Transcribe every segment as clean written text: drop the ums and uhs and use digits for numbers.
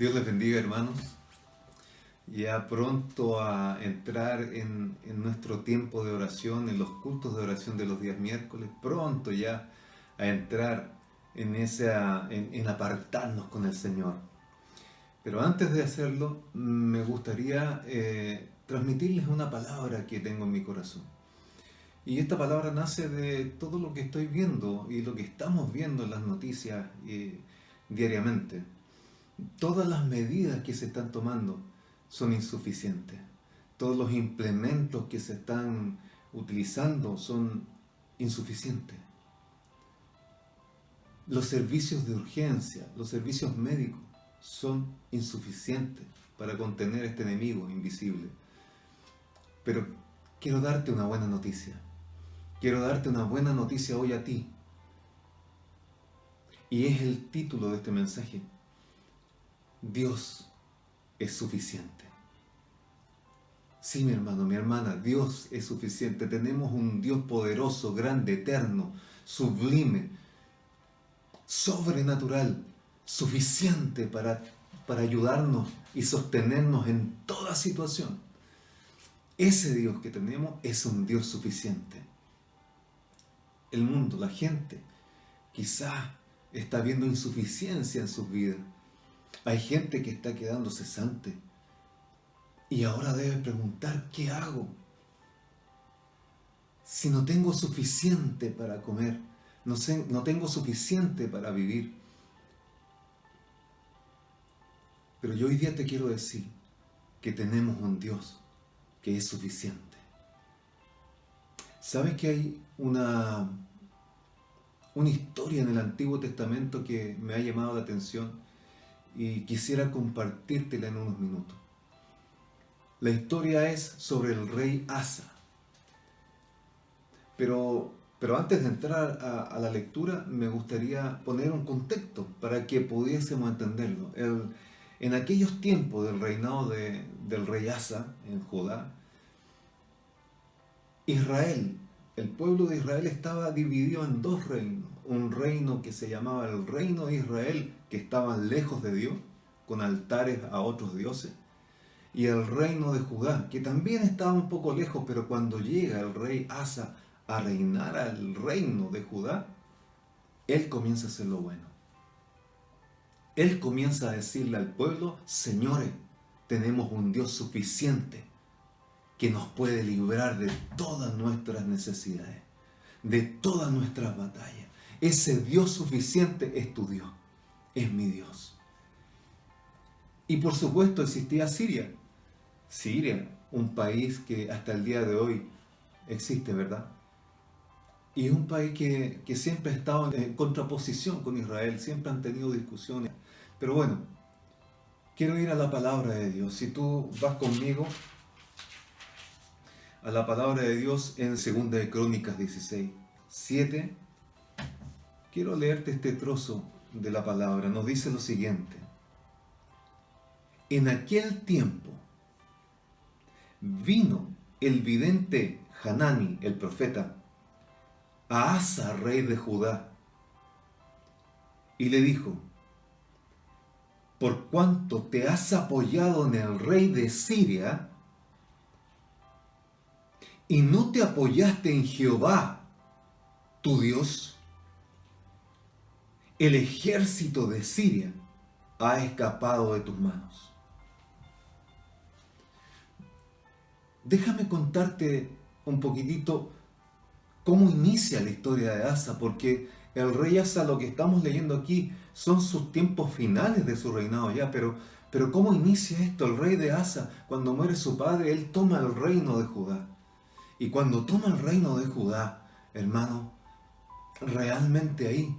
Dios les bendiga, hermanos. Ya pronto a entrar en nuestro tiempo de oración, en los cultos de oración de los días miércoles, pronto ya a entrar en apartarnos con el Señor. Pero antes de hacerlo, me gustaría transmitirles una palabra que tengo en mi corazón. Y esta palabra nace de todo lo que estoy viendo y lo que estamos viendo en las noticias diariamente. Todas las medidas que se están tomando son insuficientes. Todos los implementos que se están utilizando son insuficientes. Los servicios de urgencia, los servicios médicos son insuficientes para contener este enemigo invisible. Pero quiero darte una buena noticia. Quiero darte una buena noticia hoy a ti. Y es el título de este mensaje. Dios es suficiente. Sí, mi hermano, mi hermana, Dios es suficiente. Tenemos un Dios poderoso, grande, eterno, sublime, sobrenatural, suficiente para ayudarnos y sostenernos en toda situación. Ese Dios que tenemos es un Dios suficiente. El mundo, la gente, quizás está viendo insuficiencia en sus vidas. Hay gente que está quedando cesante y ahora debe preguntar, ¿qué hago? Si no tengo suficiente para comer, no tengo suficiente para vivir. Pero yo hoy día te quiero decir que tenemos un Dios que es suficiente. ¿Sabes que hay una historia en el Antiguo Testamento que me ha llamado la atención? Y quisiera compartírtela en unos minutos. La historia es sobre el rey Asa. Pero antes de entrar a la lectura, me gustaría poner un contexto para que pudiésemos entenderlo. En aquellos tiempos del reinado del rey Asa en Judá, Israel, el pueblo de Israel estaba dividido en dos reinos. Un reino que se llamaba el reino de Israel, que estaba lejos de Dios, con altares a otros dioses. Y el reino de Judá, que también estaba un poco lejos, pero cuando llega el rey Asa a reinar al reino de Judá, él comienza a hacer lo bueno. Él comienza a decirle al pueblo, señores, tenemos un Dios suficiente que nos puede librar de todas nuestras necesidades, de todas nuestras batallas. Ese Dios suficiente es tu Dios, es mi Dios. Y por supuesto existía Siria. Siria, un país que hasta el día de hoy existe, ¿verdad? Y es un país que siempre ha estado en contraposición con Israel, siempre han tenido discusiones. Pero bueno, quiero ir a la palabra de Dios. Si tú vas conmigo a la palabra de Dios en 2 de Crónicas 16, 7, quiero leerte este trozo de la palabra. Nos dice lo siguiente. En aquel tiempo vino el vidente Hanani, el profeta, a Asa, rey de Judá, y le dijo, por cuanto te has apoyado en el rey de Siria, y no te apoyaste en Jehová, tu Dios, el ejército de Siria ha escapado de tus manos. Déjame contarte un poquitito cómo inicia la historia de Asa, porque el rey Asa, lo que estamos leyendo aquí, son sus tiempos finales de su reinado ya, pero ¿cómo inicia esto? El rey de Asa, cuando muere su padre, él toma el reino de Judá. Y cuando toma el reino de Judá, hermano, realmente ahí,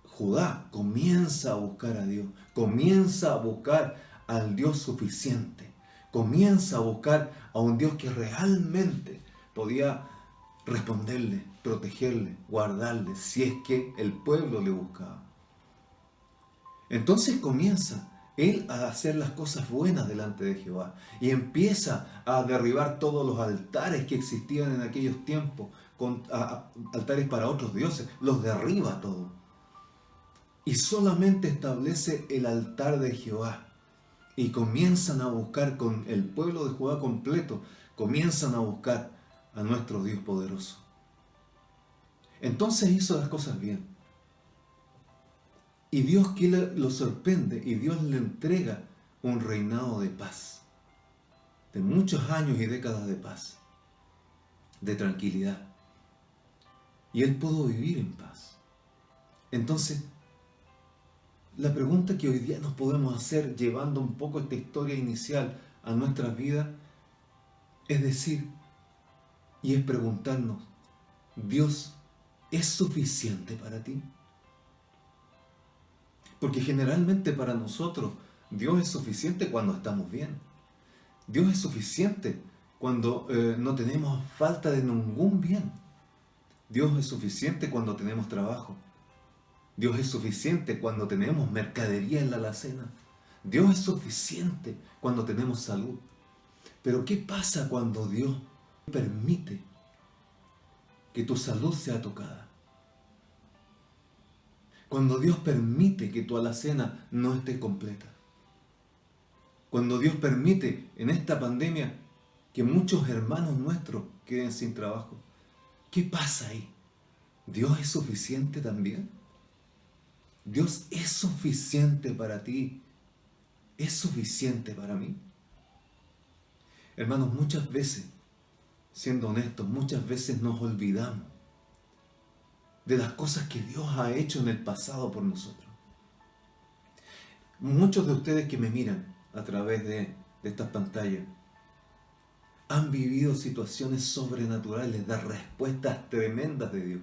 Judá comienza a buscar a Dios, comienza a buscar al Dios suficiente, comienza a buscar a un Dios que realmente podía responderle, protegerle, guardarle, si es que el pueblo le buscaba. Entonces comienza él a hacer las cosas buenas delante de Jehová y empieza a derribar todos los altares que existían en aquellos tiempos, altares para otros dioses, los derriba todos. y solamente establece el altar de Jehová. Y comienzan a buscar con el pueblo de Judá completo, comienzan a buscar a nuestro Dios poderoso. Entonces hizo las cosas bien. Y Dios que lo sorprende, y Dios le entrega un reinado de paz, de muchos años y décadas de paz, de tranquilidad. Y él pudo vivir en paz. Entonces, la pregunta que hoy día nos podemos hacer, llevando un poco esta historia inicial a nuestras vidas, es decir, y es preguntarnos, ¿Dios es suficiente para ti? Porque generalmente para nosotros Dios es suficiente cuando estamos bien. Dios es suficiente cuando no tenemos falta de ningún bien. Dios es suficiente cuando tenemos trabajo. Dios es suficiente cuando tenemos mercadería en la alacena. Dios es suficiente cuando tenemos salud. Pero ¿qué pasa cuando Dios permite que tu salud sea tocada? Cuando Dios permite que tu alacena no esté completa. Cuando Dios permite en esta pandemia que muchos hermanos nuestros queden sin trabajo. ¿Qué pasa ahí? ¿Dios es suficiente también? ¿Dios es suficiente para ti? ¿Es suficiente para mí? Hermanos, muchas veces, siendo honestos, muchas veces nos olvidamos de las cosas que Dios ha hecho en el pasado por nosotros. Muchos de ustedes que me miran a través de estas pantallas han vivido situaciones sobrenaturales, de respuestas tremendas de Dios.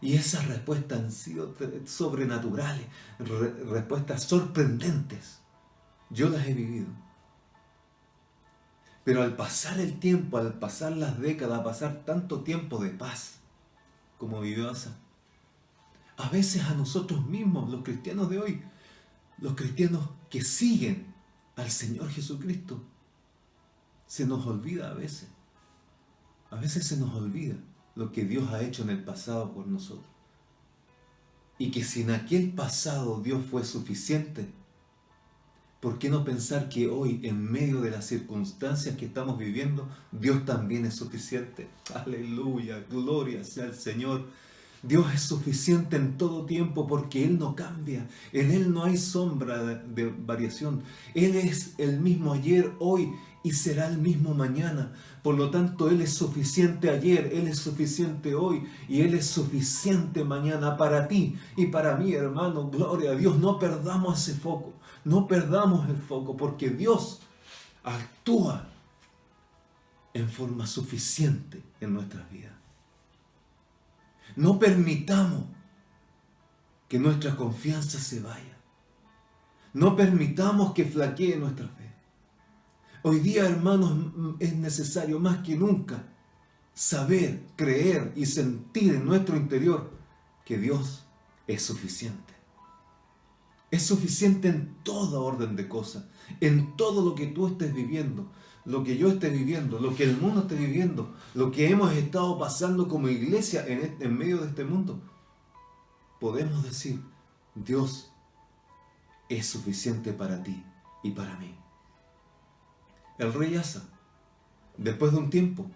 Y esas respuestas han sido sobrenaturales, respuestas sorprendentes. Yo las he vivido. Pero al pasar el tiempo, al pasar las décadas, a pasar tanto tiempo de paz, como vivió Asa, a veces a nosotros mismos, los cristianos de hoy, los cristianos que siguen al Señor Jesucristo, se nos olvida a veces. A veces se nos olvida lo que Dios ha hecho en el pasado por nosotros. Y que si en aquel pasado Dios fue suficiente, ¿por qué no pensar que hoy, en medio de las circunstancias que estamos viviendo, Dios también es suficiente? Aleluya, gloria sea al Señor. Dios es suficiente en todo tiempo porque Él no cambia. En Él no hay sombra de variación. Él es el mismo ayer, hoy y será el mismo mañana. Por lo tanto, Él es suficiente ayer, Él es suficiente hoy y Él es suficiente mañana para ti y para mí, hermano. Gloria a Dios. No perdamos ese foco. No perdamos el foco porque Dios actúa en forma suficiente en nuestras vidas. No permitamos que nuestra confianza se vaya. No permitamos que flaquee nuestra fe. Hoy día, hermanos, es necesario más que nunca saber, creer y sentir en nuestro interior que Dios es suficiente. Es suficiente en toda orden de cosas, en todo lo que tú estés viviendo, lo que yo esté viviendo, lo que el mundo esté viviendo, lo que hemos estado pasando como iglesia en medio de este mundo. Podemos decir, Dios es suficiente para ti y para mí. El rey Asa, después de un tiempo,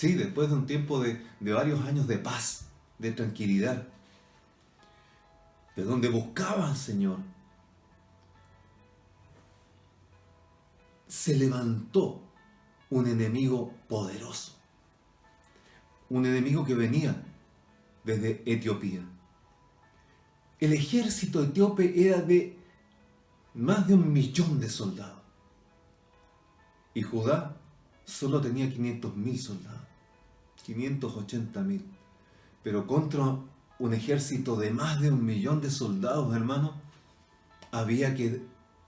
después de un tiempo de varios años de paz, de tranquilidad, de donde buscaba al Señor, se levantó un enemigo poderoso, un enemigo que venía desde Etiopía. El ejército etíope era de más de 1.000.000 de soldados y Judá solo tenía 500.000 soldados, 580.000, pero contra un ejército de más de 1.000.000 de soldados, hermano, había que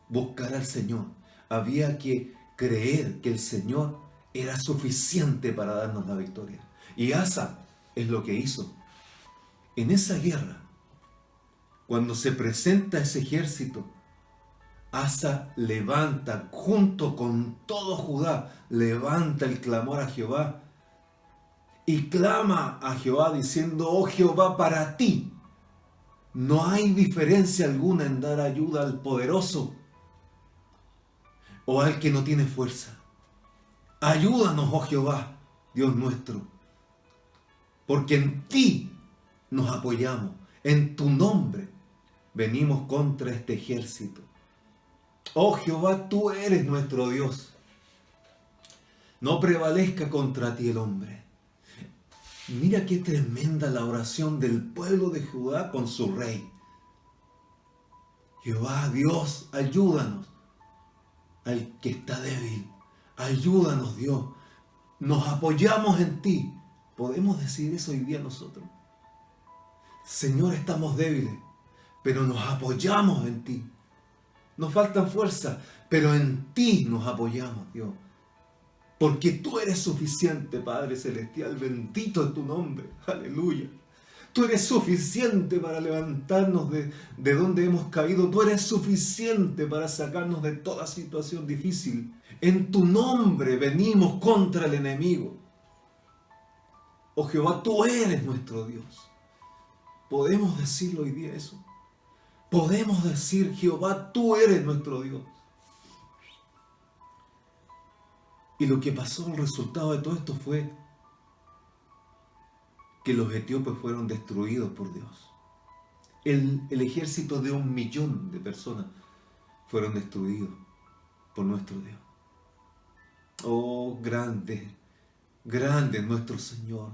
buscar al Señor, había que creer que el Señor era suficiente para darnos la victoria. Y Asa es lo que hizo. En esa guerra, cuando se presenta ese ejército, Asa levanta, junto con todo Judá, levanta el clamor a Jehová y clama a Jehová diciendo: oh Jehová, para ti No hay diferencia alguna en dar ayuda al poderoso o al que no tiene fuerza. Ayúdanos, oh Jehová, Dios nuestro, porque en ti nos apoyamos, en tu nombre venimos contra este ejército. Oh Jehová, tú eres nuestro Dios. No prevalezca contra ti el hombre. Mira qué tremenda la oración del pueblo de Judá con su rey. Jehová, Dios, ayúdanos al que está débil. Ayúdanos, Dios. Nos apoyamos en ti. ¿Podemos decir eso hoy día nosotros? Señor, estamos débiles, pero nos apoyamos en ti. Nos faltan fuerzas, pero en ti nos apoyamos, Dios. Porque tú eres suficiente, Padre Celestial. Bendito es tu nombre. Aleluya. Tú eres suficiente para levantarnos de donde hemos caído. Tú eres suficiente para sacarnos de toda situación difícil. En tu nombre venimos contra el enemigo. Oh Jehová, tú eres nuestro Dios. ¿Podemos decirlo hoy día eso? Podemos decir, Jehová, tú eres nuestro Dios. Y lo que pasó, el resultado de todo esto fue que los etíopes fueron destruidos por Dios. El ejército de 1 millón de personas fueron destruidos por nuestro Dios. Oh, grande, grande nuestro Señor,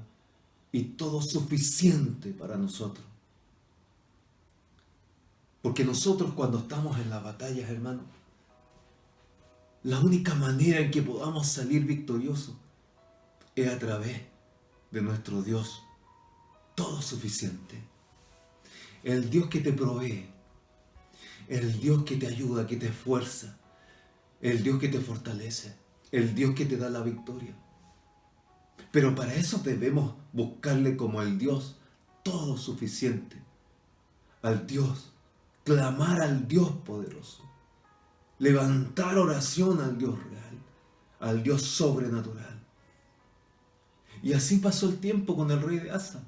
y todo suficiente para nosotros. Porque nosotros cuando estamos en las batallas, hermanos, la única manera en que podamos salir victoriosos es a través de nuestro Dios todo suficiente. El Dios que te provee, el Dios que te ayuda, que te esfuerza, el Dios que te fortalece, el Dios que te da la victoria. Pero para eso debemos buscarle como el Dios todo suficiente, al Dios, clamar al Dios poderoso, levantar oración al Dios real, al Dios sobrenatural. Y así pasó el tiempo con el rey de Asa,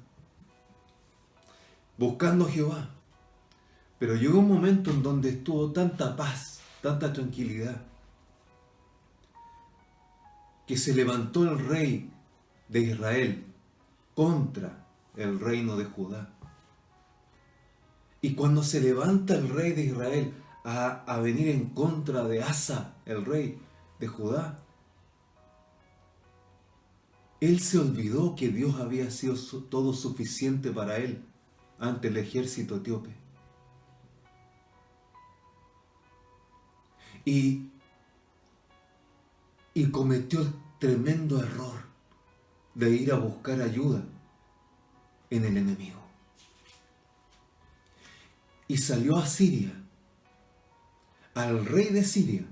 buscando a Jehová. Pero llegó un momento en donde estuvo tanta paz, tanta tranquilidad, que se levantó el rey de Israel contra el reino de Judá. Y cuando se levanta el rey de Israel a venir en contra de Asa, el rey de Judá, él se olvidó que Dios había sido todo suficiente para él ante el ejército etíope. Y cometió el tremendo error de ir a buscar ayuda en el enemigo. Y salió a Siria, al rey de Siria,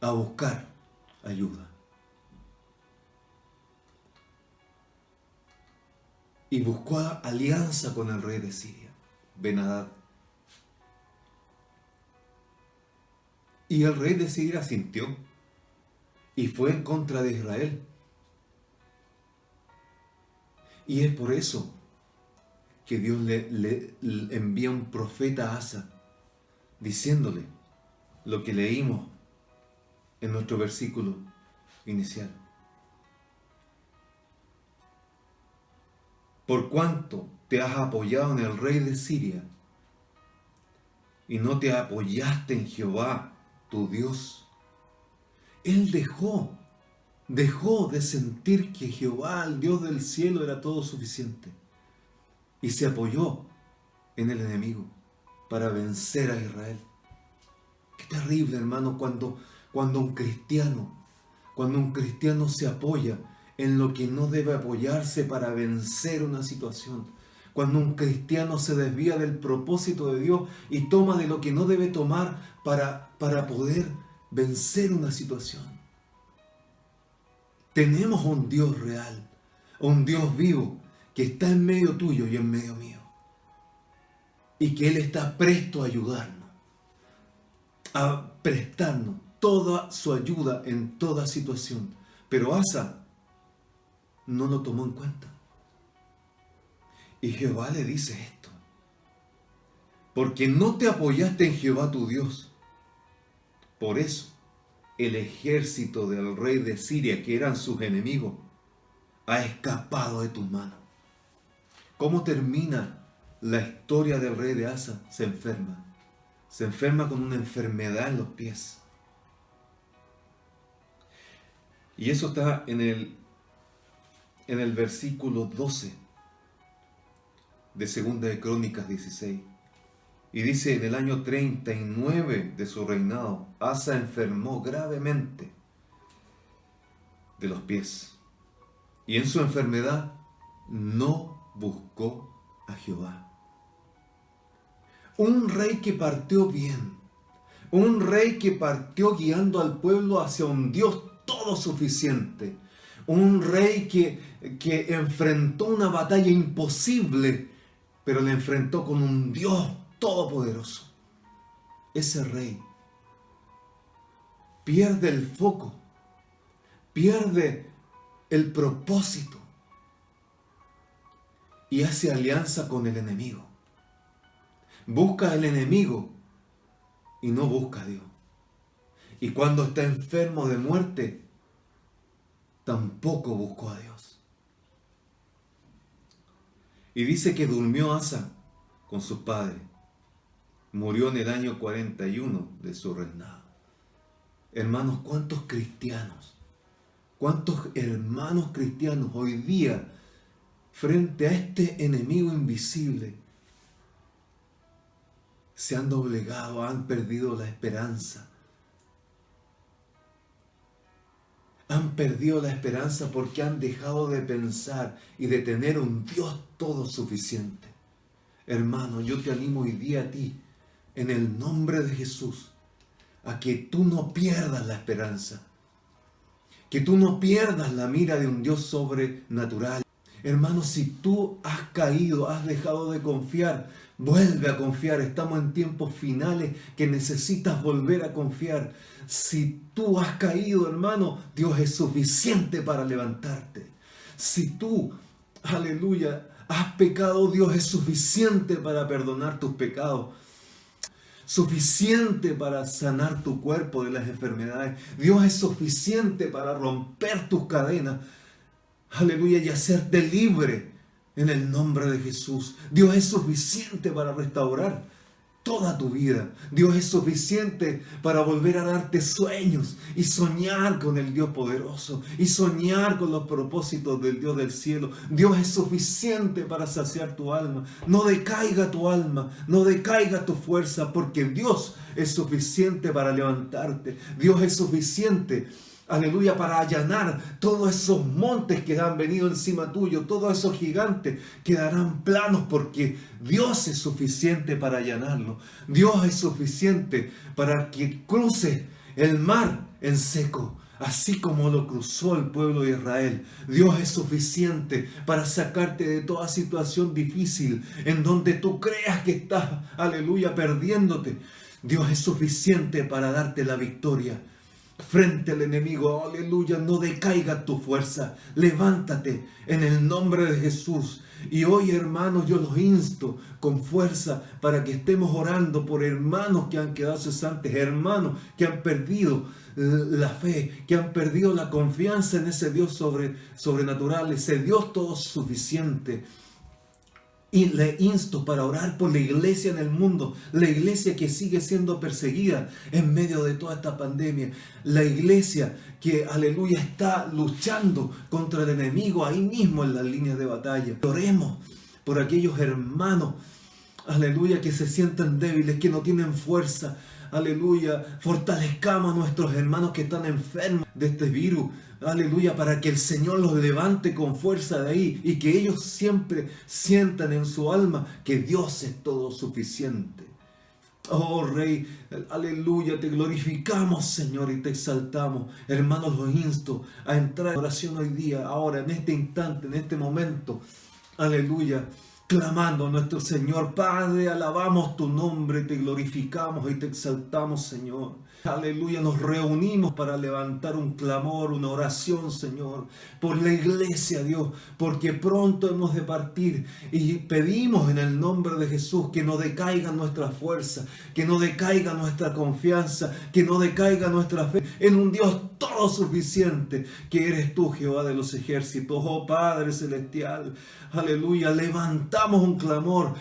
a buscar ayuda. Y buscó alianza con el rey de Siria, Ben-Hadad. Y el rey de Siria sintió y fue en contra de Israel. Y es por eso que Dios le envía un profeta a Asa, diciéndole lo que leímos en nuestro versículo inicial. Por cuanto te has apoyado en el rey de Siria y no te apoyaste en Jehová, tu Dios, él dejó de sentir que Jehová, el Dios del cielo, era todo suficiente. Y se apoyó en el enemigo para vencer a Israel. Qué terrible, hermano, cuando un cristiano se apoya en lo que no debe apoyarse para vencer una situación. Cuando un cristiano se desvía del propósito de Dios y toma de lo que no debe tomar para poder vencer una situación. Tenemos un Dios real, un Dios vivo, que está en medio tuyo y en medio mío. Y que Él está presto a ayudarnos, a prestarnos toda su ayuda en toda situación. Pero Asa no lo tomó en cuenta. Y Jehová le dice esto: porque no te apoyaste en Jehová tu Dios. Por eso el ejército del rey de Siria, que eran sus enemigos, ha escapado de tus manos. ¿Cómo termina la historia del rey de Asa? Se enferma. Se enferma con una enfermedad en los pies. Y eso está en el versículo 12 de Segunda de Crónicas 16. Y dice: en el año 39 de su reinado, Asa enfermó gravemente de los pies. Y en su enfermedad no buscó a Jehová. Un rey que partió bien. Un rey que partió guiando al pueblo hacia un Dios todo suficiente. Un rey que enfrentó una batalla imposible, pero la enfrentó con un Dios todopoderoso. Ese rey pierde el foco, pierde el propósito y hace alianza con el enemigo. Busca al enemigo y no busca a Dios. Y cuando está enfermo de muerte, tampoco buscó a Dios. Y dice que durmió Asa con sus padres. Murió en el año 41 de su reinado. Hermanos, ¿cuántos cristianos, cuántos hermanos cristianos hoy día, frente a este enemigo invisible, se han doblegado, han perdido la esperanza? Han perdido la esperanza porque han dejado de pensar y de tener un Dios todo suficiente. Hermano, yo te animo hoy día a ti, en el nombre de Jesús, a que tú no pierdas la esperanza, que tú no pierdas la mira de un Dios sobrenatural. Hermano, si tú has caído, has dejado de confiar, vuelve a confiar. Estamos en tiempos finales que necesitas volver a confiar. Si tú has caído, hermano, Dios es suficiente para levantarte. Si tú, aleluya, has pecado, Dios es suficiente para perdonar tus pecados. Suficiente para sanar tu cuerpo de las enfermedades. Dios es suficiente para romper tus cadenas. Aleluya, y hacerte libre en el nombre de Jesús. Dios es suficiente para restaurar toda tu vida. Dios es suficiente para volver a darte sueños y soñar con el Dios poderoso y soñar con los propósitos del Dios del cielo. Dios es suficiente para saciar tu alma. No decaiga tu alma, no decaiga tu fuerza, porque Dios es suficiente para levantarte. Dios es suficiente, aleluya, para allanar todos esos montes que han venido encima tuyo, todos esos gigantes quedarán planos, porque Dios es suficiente para allanarlo. Dios es suficiente para que cruce el mar en seco, así como lo cruzó el pueblo de Israel. Dios es suficiente para sacarte de toda situación difícil en donde tú creas que estás, aleluya, perdiéndote. Dios es suficiente para darte la victoria frente al enemigo. Aleluya, no decaiga tu fuerza. Levántate en el nombre de Jesús. Y hoy, hermanos, yo los insto con fuerza para que estemos orando por hermanos que han quedado cesantes, hermanos que han perdido la fe, que han perdido la confianza en ese Dios sobrenatural, ese Dios todo suficiente. Y le insto para orar por la iglesia en el mundo, la iglesia que sigue siendo perseguida en medio de toda esta pandemia, la iglesia que, aleluya, está luchando contra el enemigo ahí mismo en las líneas de batalla. Oremos por aquellos hermanos, aleluya, que se sientan débiles, que no tienen fuerza. Aleluya, fortalezcamos a nuestros hermanos que están enfermos de este virus. Aleluya, para que el Señor los levante con fuerza de ahí y que ellos siempre sientan en su alma que Dios es todo suficiente. Oh Rey, aleluya, te glorificamos, Señor, y te exaltamos. Hermanos, los insto a entrar en oración hoy día, ahora, en este instante, en este momento. Aleluya, clamando a nuestro Señor. Padre, alabamos tu nombre, te glorificamos y te exaltamos, Señor. Aleluya, nos reunimos para levantar un clamor, una oración, Señor, por la iglesia, Dios, porque pronto hemos de partir y pedimos en el nombre de Jesús que no decaiga nuestra fuerza, que no decaiga nuestra confianza, que no decaiga nuestra fe en un Dios todo suficiente, que eres tú, Jehová de los ejércitos. Oh Padre Celestial, aleluya, levantamos un clamor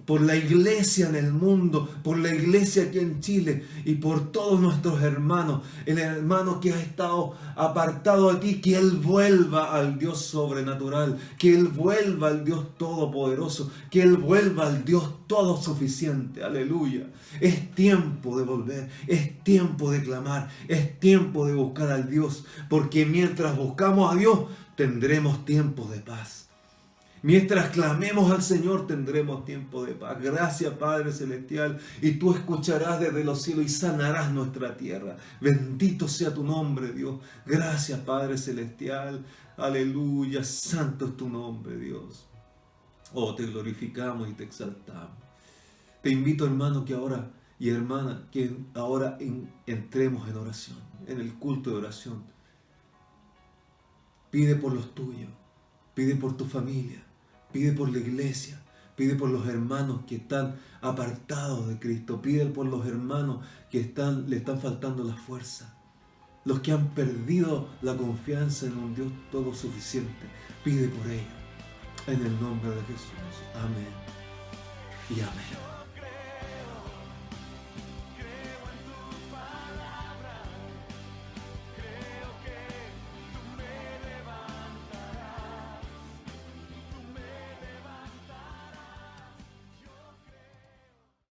por la iglesia en el mundo, por la iglesia aquí en Chile y por todos nuestros hermanos. El hermano que ha estado apartado de ti, que Él vuelva al Dios sobrenatural, que Él vuelva al Dios todopoderoso, que Él vuelva al Dios todo suficiente. Aleluya. Es tiempo de volver, es tiempo de clamar, es tiempo de buscar al Dios, porque mientras buscamos a Dios tendremos tiempos de paz. Mientras clamemos al Señor tendremos tiempo de paz. Gracias, Padre Celestial, y tú escucharás desde los cielos y sanarás nuestra tierra. Bendito sea tu nombre, Dios. Gracias, Padre Celestial. Aleluya, santo es tu nombre, Dios. Oh, te glorificamos y te exaltamos. Te invito, hermano, que ahora y hermana, que ahora entremos en oración, en el culto de oración. Pide por los tuyos, pide por tu familia. Pide por la iglesia, pide por los hermanos que están apartados de Cristo, pide por los hermanos que le están faltando la fuerza, los que han perdido la confianza en un Dios todo suficiente. Pide por ellos, en el nombre de Jesús. Amén y amén.